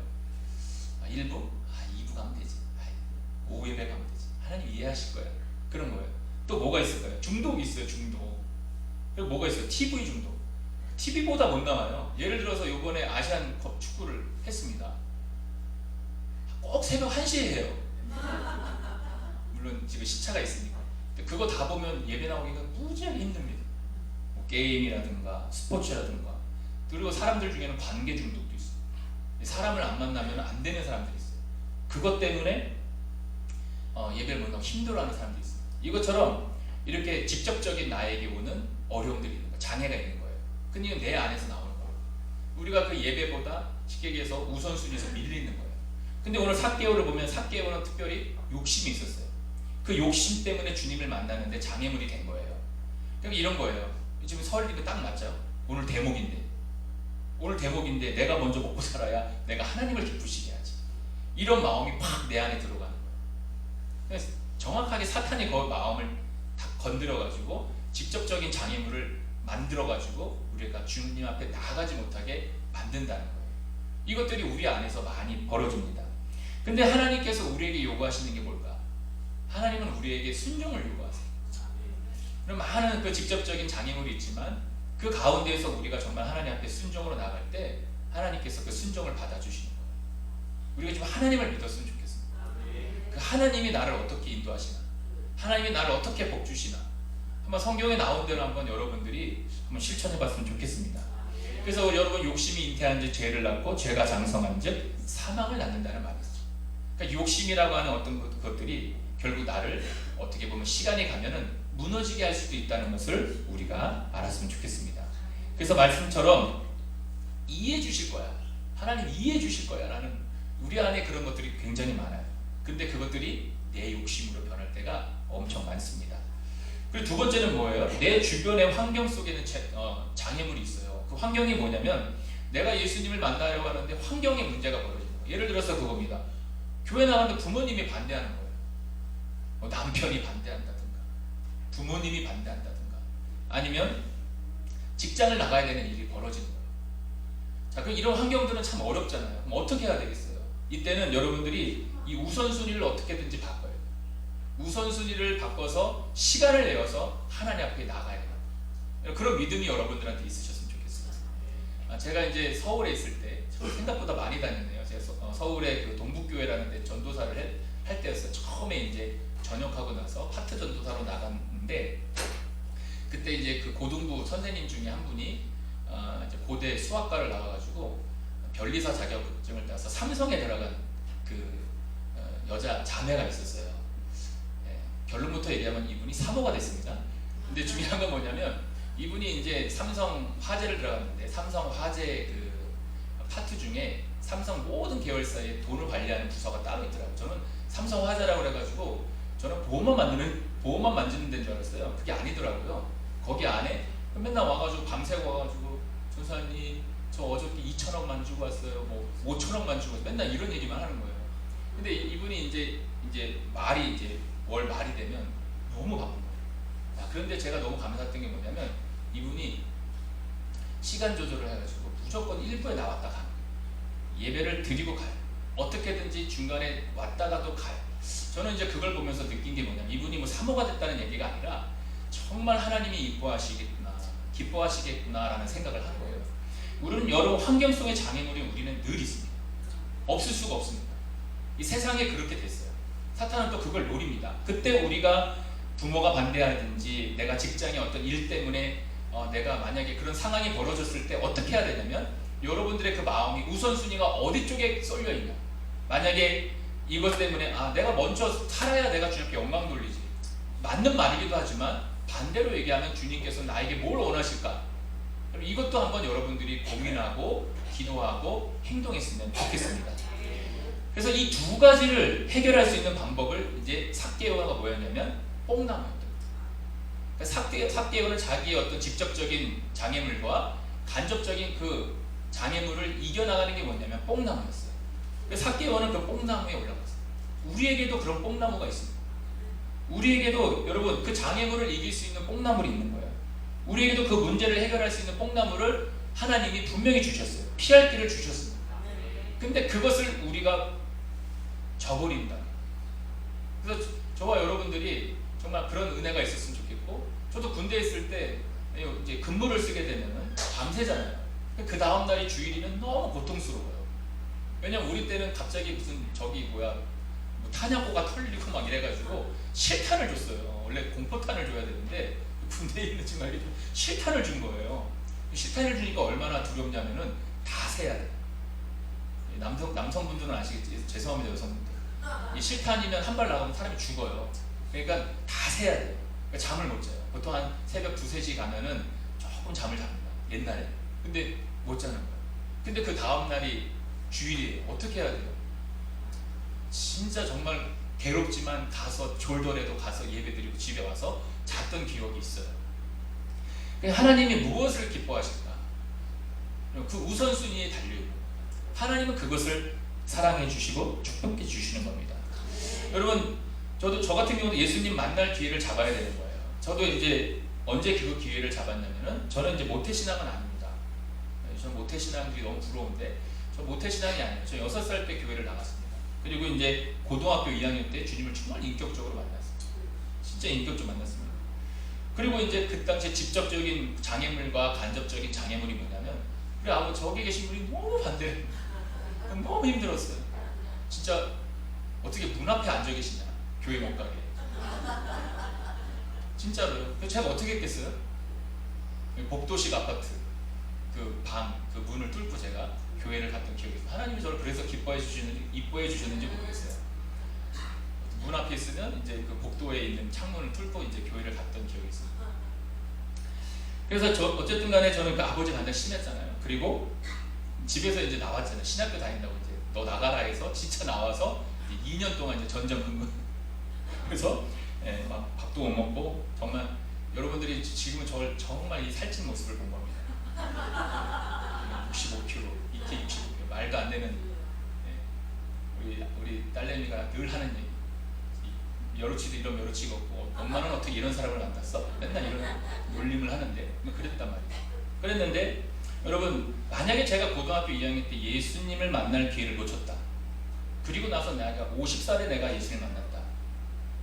Speaker 1: 1부? 2부 가면 되지. 오후 예배 가면 되지. 하나님 이해하실 거예요. 그런 거예요. 또 뭐가 있을까요? 중독이 있어요. 중독. 그리고 뭐가 있어요? TV 중독. TV보다 못 나와요. 예를 들어서 이번에 아시안컵 축구를 했습니다. 꼭 새벽 1시에 해요. 물론 지금 시차가 있으니까. 그거 다 보면 예배 나오기가 무지하게 힘듭니다. 뭐 게임이라든가 스포츠라든가. 그리고 사람들 중에는 관계 중독도 있어요. 사람을 안 만나면 안 되는 사람들이 있어요. 그것 때문에 예배를 못 나고 힘들어하는 사람들이 있어요. 이것처럼 이렇게 직접적인 나에게 오는 어려움들이 있는 거예요. 장애가 있는 거예요. 근데 이건 내 안에서 나오는 거예요. 우리가 그 예배보다 쉽게 얘기해서 우선순위에서 밀리는 거예요. 근데 오늘 삭개오를 보면 삭개오는 특별히 욕심이 있었어요. 그 욕심 때문에 주님을 만나는데 장애물이 된 거예요. 그러니까 이런 거예요. 지금 설리가 딱 맞죠? 오늘 대목인데 내가 먼저 먹고 살아야 내가 하나님을 기쁘시게 하지. 이런 마음이 팍 내 안에 들어가는 거예요. 그래서 정확하게 사탄이 그 마음을 다 건드려가지고 직접적인 장애물을 만들어가지고 우리가 주님 앞에 나아가지 못하게 만든다는 거예요. 이것들이 우리 안에서 많이 벌어집니다. 근데 하나님께서 우리에게 요구하시는 게 뭘까? 하나님은 우리에게 순종을 요구하세요. 그럼 많은 그 직접적인 장애물이 있지만 그 가운데에서 우리가 정말 하나님 앞에 순종으로 나갈 때 하나님께서 그 순종을 받아주시는 거예요. 우리가 지금 하나님을 믿었으면 좋겠습니다. 그 하나님이 나를 어떻게 인도하시나, 하나님이 나를 어떻게 복주시나, 한번 성경에 나온 대로 한번 여러분들이 한번 실천해 봤으면 좋겠습니다. 그래서 여러분, 욕심이 잉태한 즉 죄를 낳고 죄가 장성한 즉 사망을 낳는다는 말이 있어요. 그러니까 욕심이라고 하는 어떤 것들이 결국 나를 어떻게 보면 시간이 가면은 무너지게 할 수도 있다는 것을 우리가 알았으면 좋겠습니다. 그래서 말씀처럼 이해해 주실 거야, 하나님 이해해 주실 거야 라는 우리 안에 그런 것들이 굉장히 많아요. 근데 그것들이 내 욕심으로 변할 때가 엄청 많습니다. 그리고 두 번째는 뭐예요? 내 주변의 환경 속에는 장애물이 있어요. 그 환경이 뭐냐면 내가 예수님을 만나려고 하는데 환경에 문제가 벌어지는 거예요. 예를 들어서 그겁니다. 교회 나가는데 부모님이 반대하는 거예요. 남편이 반대한다든가 부모님이 반대한다든가 아니면 직장을 나가야 되는 일이 벌어지는 거예요. 자, 그럼 이런 환경들은 참 어렵잖아요. 그럼 어떻게 해야 되겠어요? 이때는 여러분들이 이 우선순위를 어떻게든지 바꿔요. 우선순위를 바꿔서 시간을 내어서 하나님 앞에 나가야 돼요. 그런 믿음이 여러분들한테 있으셨으면 좋겠어요. 제가 이제 서울에 있을 때 생각보다 많이 다녔네요. 제가 서울의 그 동북교회라는 데 전도사를 할 때였어요. 처음에 이제 전역하고 나서 파트 전도사로 나갔는데, 그때 이제 그 고등부 선생님 중에 한 분이 이제 고대 수학과를 나와가지고 변리사 자격증을 따서 삼성에 들어간 그 여자 자매가 있었어요. 네, 결론부터 얘기하면 이분이 사모가 됐습니다. 근데 중요한 건 뭐냐면 이분이 이제 삼성 화재를 들어갔는데 삼성 화재 그 파트 중에 삼성 모든 계열사의 돈을 관리하는 부서가 따로 있더라고요. 저는 삼성 화재라고 그래가지고 저는 보험만 만지는 데인 줄 알았어요. 그게 아니더라고요. 거기 안에 맨날 와가지고 밤새고 와가지고 조사님 저 어저께 2천억만 주고 왔어요. 뭐 5천억만 주고 왔어요. 맨날 이런 얘기만 하는 거예요. 근데 이분이 이제 말이 이제 월 말이 되면 너무 바쁜 거예요. 그런데 제가 너무 감사했던 게 뭐냐면 이분이 시간 조절을 해가지고 무조건 1부에 나왔다 가는 거예요. 예배를 드리고 가요. 어떻게든지 중간에 왔다가도 가요. 저는 이제 그걸 보면서 느낀 게 뭐냐면 이분이 뭐 사모가 됐다는 얘기가 아니라 정말 하나님이 기뻐하시겠구나 라는 생각을 한 거예요. 우리는 여러 환경 속의 장애물이 우리는 늘 있습니다. 없을 수가 없습니다. 이 세상에 그렇게 됐어요. 사탄은 또 그걸 노립니다. 그때 우리가 부모가 반대하든지 내가 직장의 어떤 일 때문에 내가 만약에 그런 상황이 벌어졌을 때 어떻게 해야 되냐면 여러분들의 그 마음이 우선순위가 어디 쪽에 쏠려 있냐. 만약에 이것 때문에 내가 먼저 살아야 내가 주님께 영광 돌리지. 맞는 말이기도 하지만 반대로 얘기하면 주님께서 나에게 뭘 원하실까? 그럼 이것도 한번 여러분들이 고민하고 기도하고 행동했으면 좋겠습니다. 그래서 이 두 가지를 해결할 수 있는 방법을 이제 삭개오가 뭐였냐면 뽕나무였던 거예요. 삭개오는 자기의 어떤 직접적인 장애물과 간접적인 그 장애물을 이겨나가는 게 뭐냐면 뽕나무였어요. 삭개오는 그 뽕나무에 올라갔어요. 우리에게도 그런 뽕나무가 있습니다. 우리에게도 여러분 그 장애물을 이길 수 있는 뽕나물이 있는 거예요. 우리에게도 그 문제를 해결할 수 있는 뽕나무를 하나님이 분명히 주셨어요. 피할 길을 주셨습니다. 근데 그것을 우리가 저버린다. 그래서 저와 여러분들이 정말 그런 은혜가 있었으면 좋겠고, 저도 군대에 있을 때 이제 근무를 쓰게 되면은 밤새잖아요. 그 다음 날이 주일이면 너무 고통스러워요. 왜냐면 우리 때는 갑자기 무슨 뭐 탄약고가 털리고 막 이래가지고 실탄을 줬어요. 원래 공포탄을 줘야 되는데 군대에 있는 지금 알겠죠? 실탄을 준 거예요. 실탄을 주니까 얼마나 두렵냐면은 다 세야 돼. 남성분들은 아시겠지? 죄송합니다, 여성분들. 이 실탄이면 한 발 나가면 사람이 죽어요. 그러니까 다 세야 돼요. 그러니까 잠을 못 자요. 보통 한 새벽 2-3시 가면은 조금 잠을 잡니다. 옛날에. 근데 못 자는 거예요. 근데 그 다음 날이 주일이에요. 어떻게 해야 돼요? 진짜 정말 괴롭지만 가서 졸더라도 가서 예배드리고 집에 와서 잤던 기억이 있어요. 하나님이 무엇을 기뻐하실까? 그 우선순위에 달려있는 거예요. 하나님은 그것을 사랑해 주시고 축복해 주시는 겁니다. 여러분, 저 같은 경우도 예수님 만날 기회를 잡아야 되는 거예요. 저도 이제 언제 그 기회를 잡았냐면은 저는 이제 모태신앙은 아닙니다. 저는 모태신앙들이 너무 부러운데 저 모태신앙이 아니에요. 저 6살 때 교회를 나갔습니다. 그리고 이제 고등학교 2학년 때 주님을 정말 인격적으로 만났어요. 진짜 인격적으로 만났습니다. 그리고 이제 그 당시에 직접적인 장애물과 간접적인 장애물이 뭐냐면 우리 아버지 저기 계신 분이 너무 반대해요. 너무 힘들었어요. 진짜 어떻게 문 앞에 앉아 계시냐, 교회 못 가게. 진짜로요. 제가 어떻게 했겠어요? 복도식 아파트 그 방, 그 문을 뚫고 제가 교회를 갔던 기억이 있어요. 하나님이 저를 그래서 이뻐해 주셨는지 모르겠어요. 문 앞에 있으면 이제 그 복도에 있는 창문을 뚫고 이제 교회를 갔던 기억이 있어요. 그래서 어쨌든 간에 저는 그 아버지 반대 심했잖아요. 그리고 집에서 이제 나왔잖아요. 신학교 다닌다고 이제 너 나가라 해서 진짜 나와서 2년 동안 이제 전전긍긍. 그래서 막 밥도 못 먹고 정말 여러분들이 지금은 저를 정말 이 살찐 모습을 본 겁니다. 65kg, 이때 65kg 말도 안 되는 우리 딸내미가 늘 하는 얘기. 여루치도 이런 여루치가 없고 엄마는 어떻게 이런 사람을 만났어? 맨날 이런 놀림을 하는데 그랬단 말이에요. 그랬는데 여러분 만약에 제가 고등학교 2학년 때 예수님을 만날 기회를 놓쳤다. 그리고 나서 내가 50살에 내가 예수님을 만났다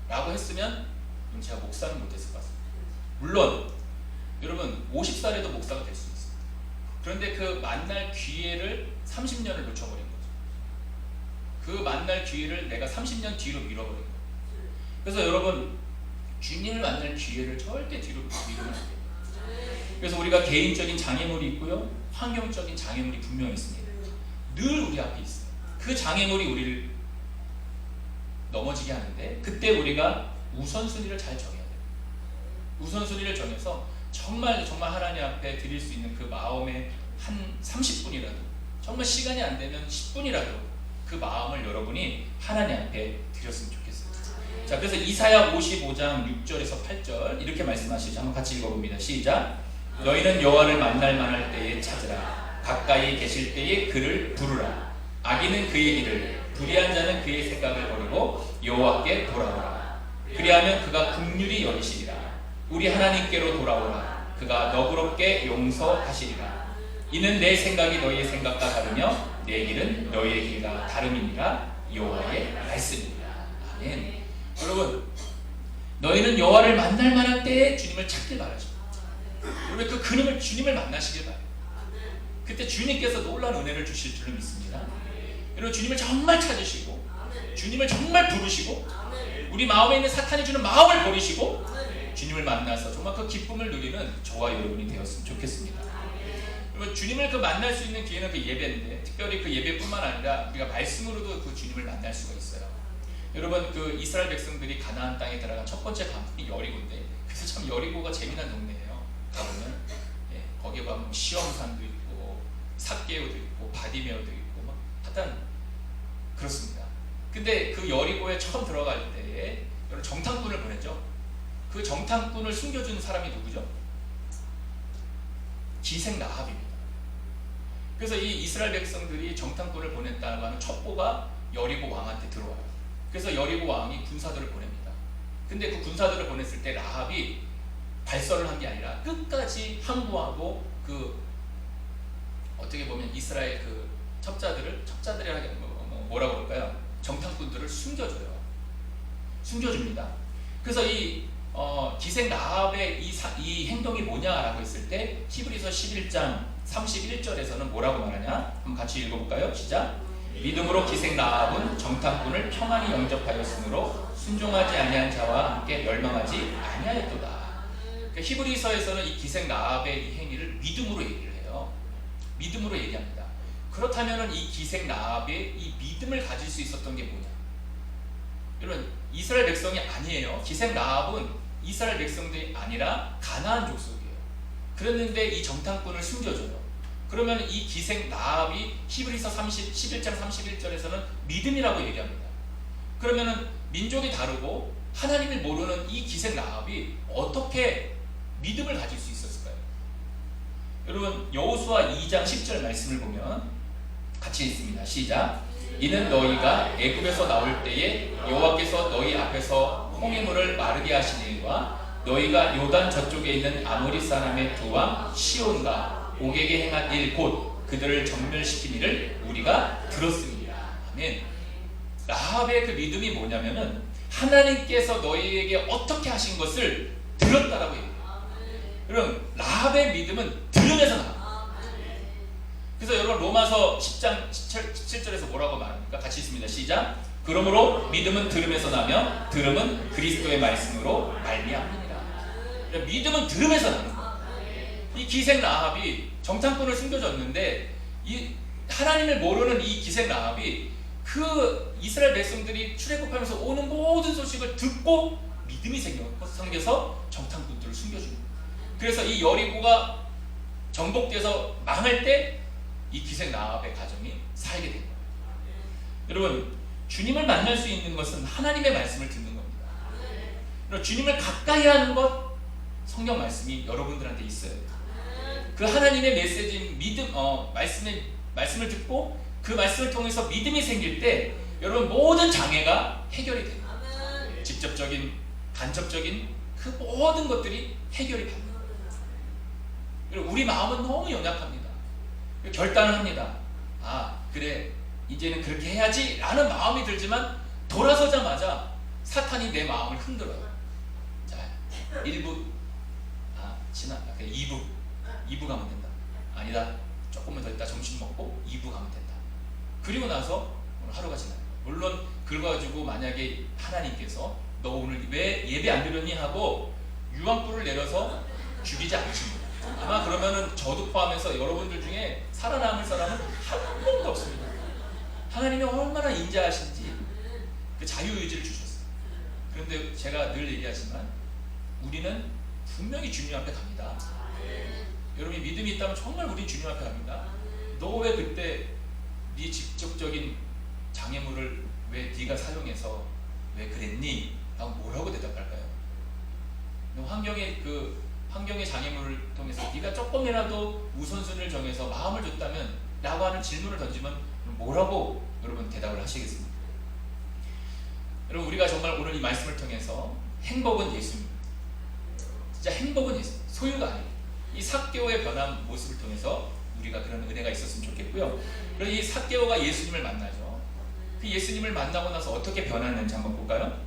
Speaker 1: 라고 했으면 그럼 제가 목사는 못했을 것 같습니다. 물론 여러분 50살에도 목사가 될 수 있어요. 그런데 그 만날 기회를 30년을 놓쳐버린 거죠. 그 만날 기회를 내가 30년 뒤로 밀어버린 거예요. 그래서 여러분 주님을 만날 기회를 절대 뒤로 밀으면 안 돼요. 그래서 우리가 개인적인 장애물이 있고요, 환경적인 장애물이 분명히 있습니다. 늘 우리 앞에 있어요. 그 장애물이 우리를 넘어지게 하는데 그때 우리가 우선순위를 잘 정해야 돼요. 우선순위를 정해서 정말 하나님 앞에 드릴 수 있는 그 마음의 한 30분이라도, 정말 시간이 안 되면 10분이라도 그 마음을 여러분이 하나님 앞에 드렸으면 좋겠어요. 자, 그래서 이사야 55장 6절에서 8절 이렇게 말씀하시죠. 한번 같이 읽어봅니다. 시작. 너희는 여호와를 만날 만할 때에 찾으라. 가까이 계실 때에 그를 부르라. 악인은 그의 길을, 불의한 자는 그의 생각을 버리고 여호와께 돌아오라. 그리하면 그가 긍휼히 여기시리라. 우리 하나님께로 돌아오라. 그가 너그럽게 용서하시리라. 이는 내 생각이 너희의 생각과 다르며 내 길은 너희의 길과 다름이니라. 여호와의 말씀입니다. 아멘. 여러분, 너희는 여호와를 만날 만한 때에 주님을 찾길 바라죠. 여러분, 그 그놈을 주님을 만나시길 바래요. 그때 주님께서 놀라운 은혜를 주실 줄로 믿습니다. 여러분, 주님을 정말 찾으시고 주님을 정말 부르시고 우리 마음에 있는 사탄이 주는 마음을 버리시고 주님을 만나서 정말 그 기쁨을 누리는 저와 여러분이 되었으면 좋겠습니다. 여러분, 주님을 그 만날 수 있는 기회는 그 예배인데, 특별히 그 예배뿐만 아니라 우리가 말씀으로도 그 주님을 만날 수가 있어요. 여러분, 그 이스라엘 백성들이 가나안 땅에 들어간 첫 번째 강이 여리고인데, 그래서 참 여리고가 재미난 동네예요. 가보면 거기에 가면 시험산도 있고 삭개오도 있고 바디메어도 있고 막 하여튼 그렇습니다. 근데 그 여리고에 처음 들어갈 때에 여러분 정탐꾼을 보냈죠. 그 정탐꾼을 숨겨준 사람이 누구죠? 기생 라합입니다. 그래서 이 이스라엘 백성들이 정탐꾼을 보냈다고 하는 첩보가 여리고 왕한테 들어와요. 그래서 여리고 왕이 군사들을 보냅니다. 근데 그 군사들을 보냈을 때 라합이 발설을 한 게 아니라 끝까지 항복하고 그 어떻게 보면 이스라엘 그 첩자들이라는 게 뭐라고 그럴까요? 정탐꾼들을 숨겨줍니다. 그래서 이 기생 라합의 이 행동이 뭐냐라고 했을 때 히브리서 11장 31절에서는 뭐라고 말하냐? 한번 같이 읽어볼까요? 시작. 믿음으로 기생 라합은 정탐꾼을 평안히 영접하였으므로 순종하지 아니한 자와 함께 멸망하지 아니하였도다. 그러니까 히브리서에서는 이 기생 라합의 이 행위를 믿음으로 얘기를 해요. 믿음으로 얘기합니다. 그렇다면 이 기생 라합의 이 믿음을 가질 수 있었던 게 뭐냐? 여러분, 이스라엘 백성이 아니에요. 기생 라합은 이스라엘 백성들이 아니라 가나안 족속이에요. 그랬는데 이 정탐꾼을 숨겨줘요. 그러면 이 기생 라합이 히브리서 11장 31절에서는 믿음이라고 얘기합니다. 그러면 민족이 다르고 하나님을 모르는 이 기생 라합이 어떻게 믿음을 가질 수 있었을까요? 여러분, 여호수아 2장 10절 말씀을 보면 같이 읽습니다. 시작. 이는 너희가 애굽에서 나올 때에 여호와께서 너희 앞에서 홍해물을 마르게 하신 일과 너희가 요단 저쪽에 있는 아모리 사람의 두 왕 시온과 옥에게 행한 일 곧 그들을 정멸시킨 일을 우리가 들었습니다. 아멘. 라합의 그 믿음이 뭐냐면은 하나님께서 너희에게 어떻게 하신 것을 들었다라고 얘기해요. 여러분, 라합의 믿음은 들으면서 나와. 그래서 여러분 로마서 10장 17절에서 뭐라고 말합니까? 같이 있습니다. 시작. 그러므로 믿음은 들으면서 나며 들음은 그리스도의 말씀으로 말미암느니라. 믿음은 들으면서 나는 거예요. 이 기생 라합이 정탐꾼을 숨겨줬는데 이 하나님을 모르는 이 기생 라합이 그 이스라엘 백성들이 출애굽하면서 오는 모든 소식을 듣고 믿음이 생겨서 정탐꾼들을 숨겨주는 거예요. 그래서 이 여리고가 정복돼서 망할 때 이 기생 라합의 가정이 살게 된 거예요. 여러분, 주님을 만날 수 있는 것은 하나님의 말씀을 듣는 겁니다. 여러분, 주님을 가까이 하는 것, 성경 말씀이 여러분들한테 있어요. 그 하나님의 메시지인 믿음, 말씀을 듣고 그 말씀을 통해서 믿음이 생길 때 여러분 모든 장애가 해결이 돼요. 직접적인, 간접적인 그 모든 것들이 해결이 됩니다. 여러분, 우리 마음은 너무 연약합니다. 결단을 합니다. 아, 그래, 이제는 그렇게 해야지 라는 마음이 들지만 돌아서자마자 사탄이 내 마음을 흔들어요. 자, 1부, 2부 가면 된다. 아니다, 조금만 더 있다 점심 먹고 2부 가면 된다. 그리고 나서 오늘 하루가 지나요. 물론 그거 가지고 만약에 하나님께서 너 오늘 왜 예배 안 드렸니 하고 유황불을 내려서 죽이지 않으십니다. 아마 그러면은 저도 포함해서 여러분들 중에 살아남을 사람은 한 명도 없습니다. 하나님이 얼마나 인자하신지 그 자유의지를 주셨어요. 그런데 제가 늘 얘기하지만 우리는 분명히 주님 앞에 갑니다. 여러분이 믿음이 있다면 정말 우린 주님 앞에 갑니다. 너 왜 그때 네 직접적인 장애물을 왜 네가 사용해서 왜 그랬니? 라고 뭐라고 대답할까요? 환경의 장애물을 통해서 네가 조금이라도 우선순위를 정해서 마음을 줬다면 라고 하는 질문을 던지면 뭐라고 여러분 대답을 하시겠습니까? 여러분, 우리가 정말 오늘 이 말씀을 통해서 행복은 예수입니다. 진짜 행복은 예수, 소유가 아니에요. 이 삭개오의 변한 모습을 통해서 우리가 그런 은혜가 있었으면 좋겠고요. 그리고 이 삭개오가 예수님을 만나죠. 그 예수님을 만나고 나서 어떻게 변하는지 한번 볼까요?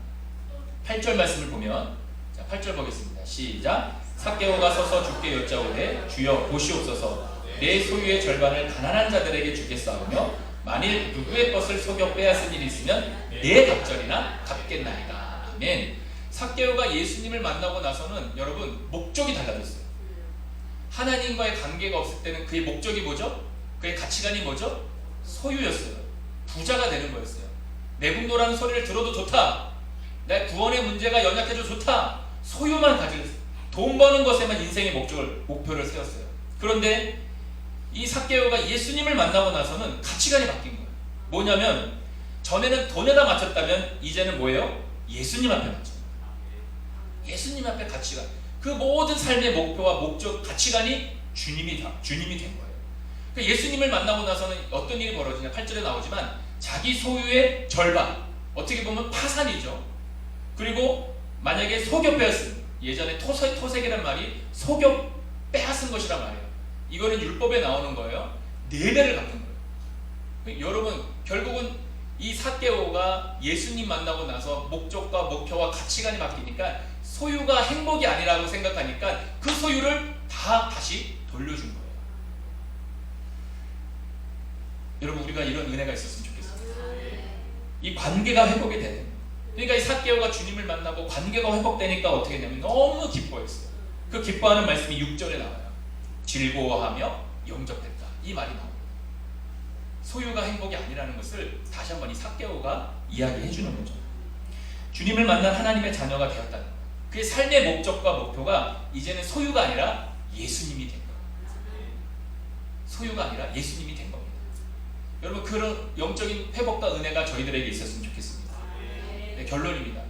Speaker 1: 8절 말씀을 보면, 자, 8절 보겠습니다. 시작. 삭개오가 서서 주께 여짜오되 주여 보시옵소서, 내 소유의 절반을 가난한 자들에게 주겠사오며 만일 누구의 것을 속여 빼앗은 일이 있으면 내 갑절이나 갚겠나이다. 아멘. 삭개오가 예수님을 만나고 나서는 여러분 목적이 달라졌어요. 하나님과의 관계가 없을 때는 그의 목적이 뭐죠? 그의 가치관이 뭐죠? 소유였어요. 부자가 되는 거였어요. 매국노라는 소리를 들어도 좋다. 내 구원의 문제가 연약해도 좋다. 소유만 가지고 돈 버는 것에만 인생의 목표를 세웠어요. 그런데 이 삭개오가 예수님을 만나고 나서는 가치관이 바뀐 거예요. 뭐냐면 전에는 돈에다 맞췄다면 이제는 뭐예요? 예수님 앞에 맞춰요. 예수님 앞에 가치관, 그 모든 삶의 목표와 목적, 가치관이 주님이 된 거예요. 그러니까 예수님을 만나고 나서는 어떤 일이 벌어지냐, 8절에 나오지만 자기 소유의 절반, 어떻게 보면 파산이죠. 그리고 만약에 속여 빼앗은, 예전에 토색이란 말이 속여 빼앗은 것이란 말이에요. 이거는 율법에 나오는 거예요. 4배를 갚은 거예요. 여러분, 결국은 이 삭개오가 예수님 만나고 나서 목적과 목표와 가치관이 바뀌니까 소유가 행복이 아니라고 생각하니까 그 소유를 다시 돌려준 거예요. 여러분, 우리가 이런 은혜가 있었으면 좋겠어요. 이 관계가 회복이 되는 거예요. 그러니까 이 삭개오가 주님을 만나고 관계가 회복되니까 어떻게 되냐면 너무 기뻐했어요. 그 기뻐하는 말씀이 6절에 나와요. 즐거워하며 영접했다. 이 말이 나옵니다. 소유가 행복이 아니라는 것을 다시 한번 이 삭개오가 이야기해 주는 거죠. 주님을 만난 하나님의 자녀가 되었다는 거예요. 그의 삶의 목적과 목표가 이제는 소유가 아니라 예수님이 된 거예요. 소유가 아니라 예수님이 된 겁니다. 여러분, 그런 영적인 회복과 은혜가 저희들에게 있었으면 좋겠습니다. 네, 결론입니다.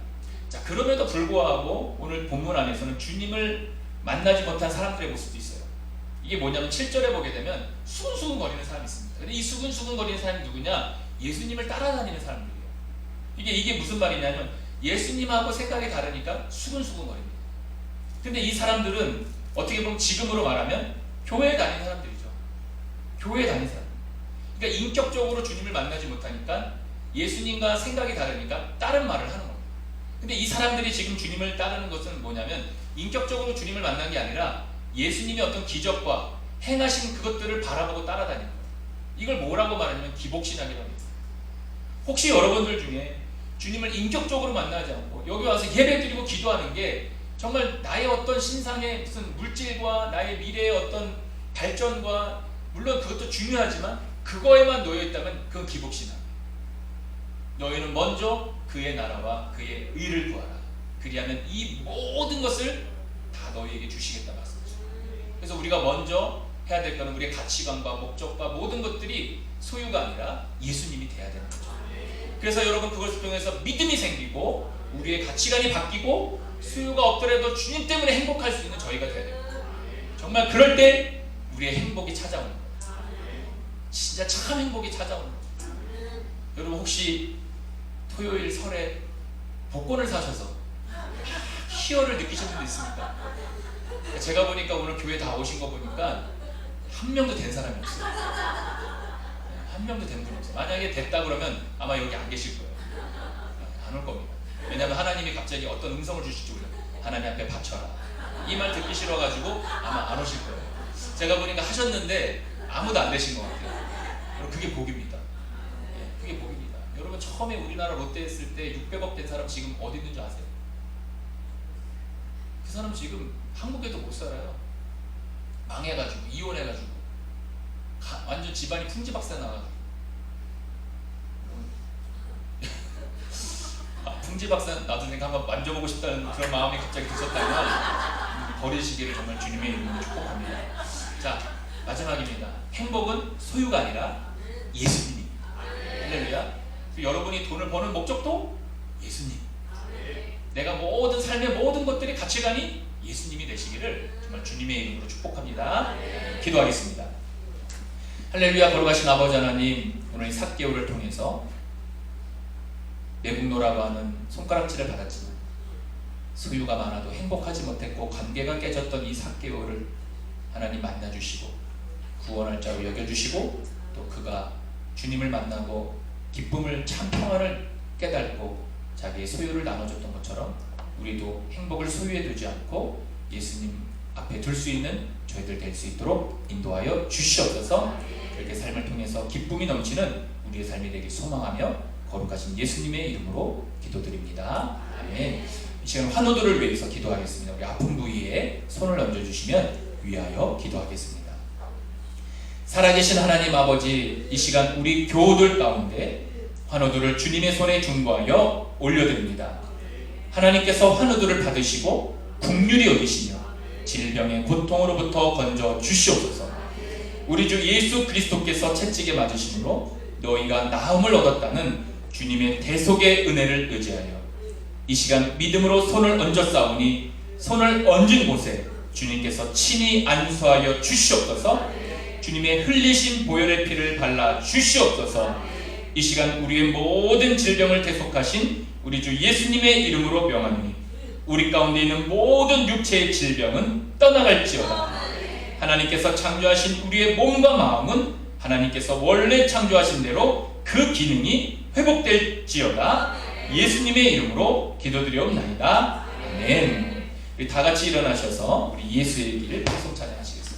Speaker 1: 자, 그럼에도 불구하고 오늘 본문 안에서는 주님을 만나지 못한 사람들의 모습도 있어요. 이게 뭐냐면 7절에 보게 되면 수근수근 거리는 사람이 있습니다. 근데 이 수근수근 거리는 사람이 누구냐? 예수님을 따라다니는 사람들이에요. 이게 무슨 말이냐면 예수님하고 생각이 다르니까 수근수근 거립니다. 근데 이 사람들은 어떻게 보면 지금으로 말하면 교회에 다니는 사람들이죠. 교회에 다니는 사람. 그러니까 인격적으로 주님을 만나지 못하니까 예수님과 생각이 다르니까 다른 말을 하는 겁니다. 근데 이 사람들이 지금 주님을 따르는 것은 뭐냐면 인격적으로 주님을 만난 게 아니라 예수님의 어떤 기적과 행하신 그것들을 바라보고 따라다니는 거예요. 이걸 뭐라고 말하냐면 기복신앙이라고 합니다. 혹시 여러분들 중에 주님을 인격적으로 만나지 않고 여기 와서 예배드리고 기도하는 게 정말 나의 어떤 신상의 무슨 물질과 나의 미래의 어떤 발전과 물론 그것도 중요하지만 그거에만 놓여있다면 그건 기복신앙. 너희는 먼저 그의 나라와 그의 의를 구하라. 그리하면 이 모든 것을 다 너희에게 주시겠다 말씀이죠. 그래서 우리가 먼저 해야 될 것은 우리의 가치관과 목적과 모든 것들이 소유가 아니라 예수님이 돼야 되는 거죠. 그래서 여러분 그것을 통해서 믿음이 생기고 우리의 가치관이 바뀌고 소유가 없더라도 주님 때문에 행복할 수 있는 저희가 돼야 됩니다. 정말 그럴 때 우리의 행복이 찾아오는 거예요. 진짜 참 행복이 찾아오는 거예요. 여러분 혹시 토요일 설에 복권을 사셔서 희열을 느끼신 분도 있습니까? 제가 보니까 오늘 교회 다 오신 거 보니까 한 명도 된 사람이 없어요. 한 명도 된 분이 없어요. 만약에 됐다 그러면 아마 여기 안 계실 거예요. 안 올 겁니다. 왜냐하면 하나님이 갑자기 어떤 음성을 주실지 몰라요. 하나님 앞에 바쳐라. 이 말 듣기 싫어가지고 아마 안 오실 거예요. 제가 보니까 하셨는데 아무도 안 되신 것 같아요. 여러분 그게 복입니다. 그게 복입니다. 여러분 처음에 우리나라 롯데 했을 때 600억 된 사람 지금 어디 있는지 아세요? 그 사람 지금 한국에도 못 살아요. 망해가지고 이혼해가지고 완전 집안이 풍지박산 나가지고 풍지박산 나중에 한번 만져보고 싶다는 그런 마음이 갑자기 드셨다면 버리시기를 정말 주님의 이름으로 축복합니다. 자 마지막입니다. 행복은 소유가 아니라 예수님입니다. 할렐루야. 여러분이 돈을 버는 목적도 예수님. 내가 모든 삶의 모든 것들이 가치관이 예수님이 되시기를 정말 주님의 이름으로 축복합니다. 기도하겠습니다. 할렐루야. 걸어가신 아버지 하나님, 오늘 이 삭개오를 통해서 매국노라고 하는 손가락질을 받았지만 소유가 많아도 행복하지 못했고 관계가 깨졌던 이 삭개오를 하나님 만나주시고 구원할 자로 여겨주시고 또 그가 주님을 만나고 기쁨을 참 평안을 깨닫고 자기의 소유를 나눠줬던 것처럼 우리도 행복을 소유해 두지 않고 예수님 앞에 둘 수 있는 저희들 될 수 있도록 인도하여 주시옵소서. 그렇게 삶을 통해서 기쁨이 넘치는 우리의 삶이 되길 소망하며 거룩하신 예수님의 이름으로 기도드립니다. 아멘. 이 시간 환우들을 위해서 기도하겠습니다. 우리 아픈 부위에 손을 얹어주시면 위하여 기도하겠습니다. 살아계신 하나님 아버지, 이 시간 우리 교우들 가운데 환우들을 주님의 손에 중보하여 올려드립니다. 하나님께서 환우들을 받으시고 긍휼히 여기시며 질병의 고통으로부터 건져 주시옵소서. 우리 주 예수 그리스도께서 채찍에 맞으심으로 너희가 나음을 얻었다는 주님의 대속의 은혜를 의지하여 이 시간 믿음으로 손을 얹어 싸우니 손을 얹은 곳에 주님께서 친히 안수하여 주시옵소서. 주님의 흘리신 보혈의 피를 발라 주시옵소서. 이 시간 우리의 모든 질병을 대속하신 우리 주 예수님의 이름으로 명하노니 우리 가운데 있는 모든 육체의 질병은 떠나갈지어다. 하나님께서 창조하신 우리의 몸과 마음은 하나님께서 원래 창조하신 대로 그 기능이 회복될지어다. 예수님의 이름으로 기도드리옵나이다. 아멘. 우리 다 같이 일어나셔서 우리 예수의 길을 계속 찬양하시겠습니다.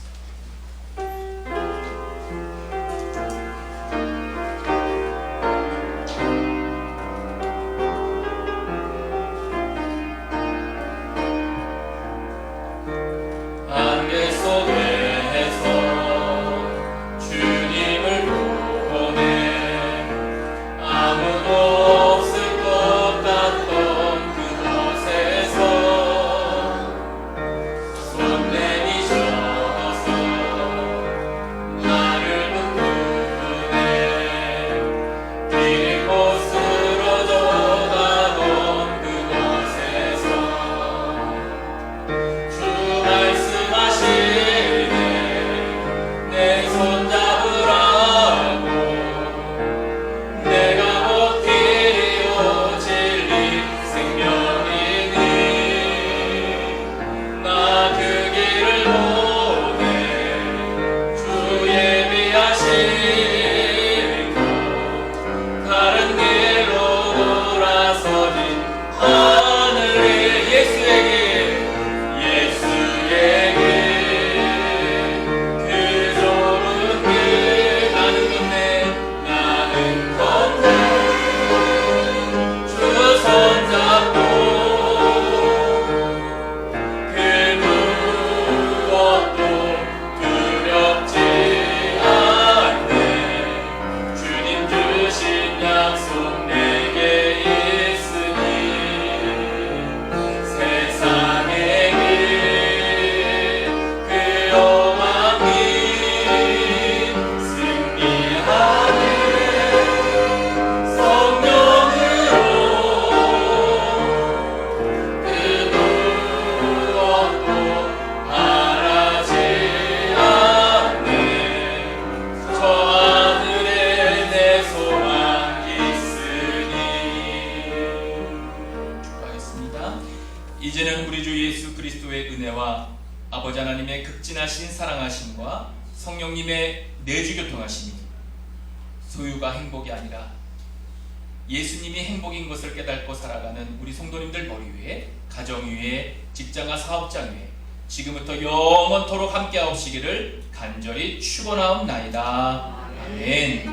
Speaker 2: 손 내미셔
Speaker 1: 귀하신 사랑하심과 성령님의 내주교통하심이 소유가 행복이 아니라 예수님이 행복인 것을 깨닫고 살아가는 우리 성도님들 머리 위에, 가정 위에, 직장과 사업장 위에 지금부터 영원토록 함께하옵시기를 간절히 축원하옵나이다. 아멘.